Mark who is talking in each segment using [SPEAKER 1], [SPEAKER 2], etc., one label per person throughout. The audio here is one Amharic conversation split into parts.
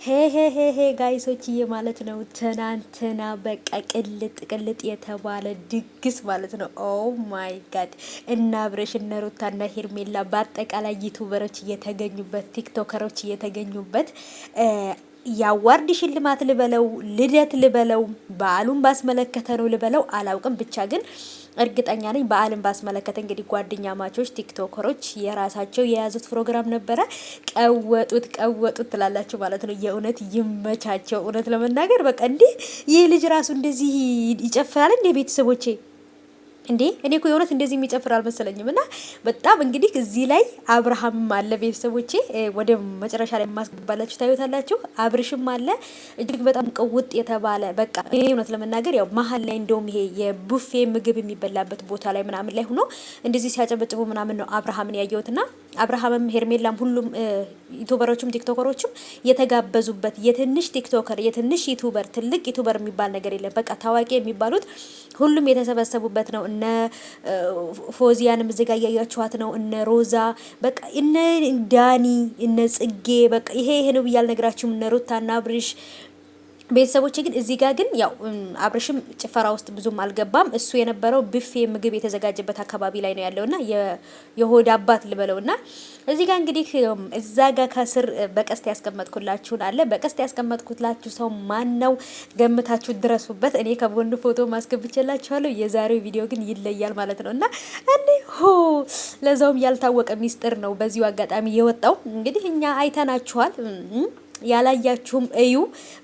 [SPEAKER 1] ሄ ጋይሶችዬ ማለት ነው። ትናንትና በቃ ቅልጥ የተባለ ድግስ ማለት ነው። ኦ ማይ ጋድ እና አብረሽ እነ ሩታ እና ሄርሜላ በአጠቃላይ ዩቱበሮች እየተገኙበት ቲክቶከሮች እየተገኙበት ያዋርድ ሽልማት ልበለው ልደት ልበለው በዓሉን ባስመለከተ ነው ልበለው አላውቅም። ብቻ ግን እርግጠኛ ነኝ በዓልን ባስመለከተ እንግዲህ ጓደኛ ማቾች ቲክቶከሮች የራሳቸው የያዙት ፕሮግራም ነበረ። ቀወጡት ትላላችሁ ማለት ነው። የእውነት ይመቻቸው። እውነት ለመናገር በቃ እንዲህ ይህ ልጅ ራሱ እንደዚህ ይጨፍራል እንደ ቤተሰቦቼ እንዴ እኔ እኮ የእውነት እንደዚህ የሚጨፍር አልመሰለኝም። እና በጣም እንግዲህ እዚህ ላይ አብርሃም አለ ቤተሰቦቼ፣ ወደ መጨረሻ ላይ የማስገባላችሁ ታዩታላችሁ። አብርሽም አለ እጅግ በጣም ቅውጥ የተባለ በቃ ይሄ እውነት ለመናገር ያው መሀል ላይ እንደውም ይሄ የቡፌ ምግብ የሚበላበት ቦታ ላይ ምናምን ላይ ሆኖ እንደዚህ ሲያጨበጭቡ ምናምን ነው አብርሃምን ያየሁትና አብርሃምም ሄርሜላም ሁሉም ዩቱበሮችም ቲክቶከሮችም የተጋበዙበት የትንሽ ቲክቶከር የትንሽ ዩቱበር ትልቅ ዩቱበር የሚባል ነገር የለም። በቃ ታዋቂ የሚባሉት ሁሉም የተሰበሰቡበት ነው። እነ ፎዚያንም እዚህ ጋር እያያችኋት ነው። እነ ሮዛ በቃ እነ ዳኒ እነ ጽጌ በቃ ይሄ ነው ብያል ነግራችሁም እነ ሩታና አብርሽ ቤተሰቦች ግን እዚህ ጋር ግን ያው አብርሽም ጭፈራ ውስጥ ብዙም አልገባም። እሱ የነበረው ቢፌ ምግብ የተዘጋጀበት አካባቢ ላይ ነው ያለውና የሆድ አባት ልበለውና እዚህ ጋር እንግዲህ እዛ ጋር ከስር በቀስት ያስቀመጥኩላችሁን አለ በቀስት ያስቀመጥኩላችሁ ሰው ማን ነው ገምታችሁ ድረሱበት። እኔ ከጎን ፎቶ ማስገብቼላችኋለሁ። የዛሬው ቪዲዮ ግን ይለያል ማለት ነውና እኔ ለዛውም ያልታወቀ ሚስጥር ነው በዚሁ አጋጣሚ የወጣው። እንግዲህ እኛ አይተናችኋል። ያላያችሁም እዩ።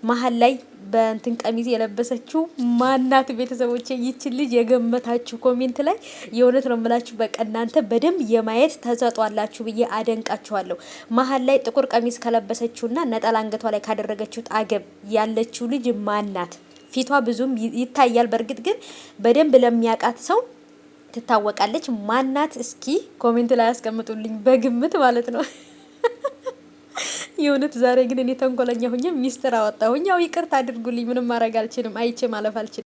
[SPEAKER 1] መሀል ላይ በእንትን ቀሚስ የለበሰችው ማናት? ቤተሰቦቼ ይችን ልጅ የገመታችሁ ኮሜንት ላይ የእውነት ነው የምላችሁ። በቃ እናንተ በደንብ የማየት ተሰጧላችሁ ብዬ አደንቃችኋለሁ። መሀል ላይ ጥቁር ቀሚስ ከለበሰችውና ነጠላ አንገቷ ላይ ካደረገችው አገብ ያለችው ልጅ ማናት? ፊቷ ብዙም ይታያል። በእርግጥ ግን በደንብ ለሚያውቃት ሰው ትታወቃለች። ማናት? እስኪ ኮሜንት ላይ ያስቀምጡልኝ በግምት ማለት ነው። የእውነት ዛሬ ግን እኔ ተንኮለኛ ሁኜ ሚስጥር አወጣሁኝ። ያው ይቅርታ አድርጉልኝ። ምንም ማድረግ አልችልም። አይቼ ማለፍ አልችልም።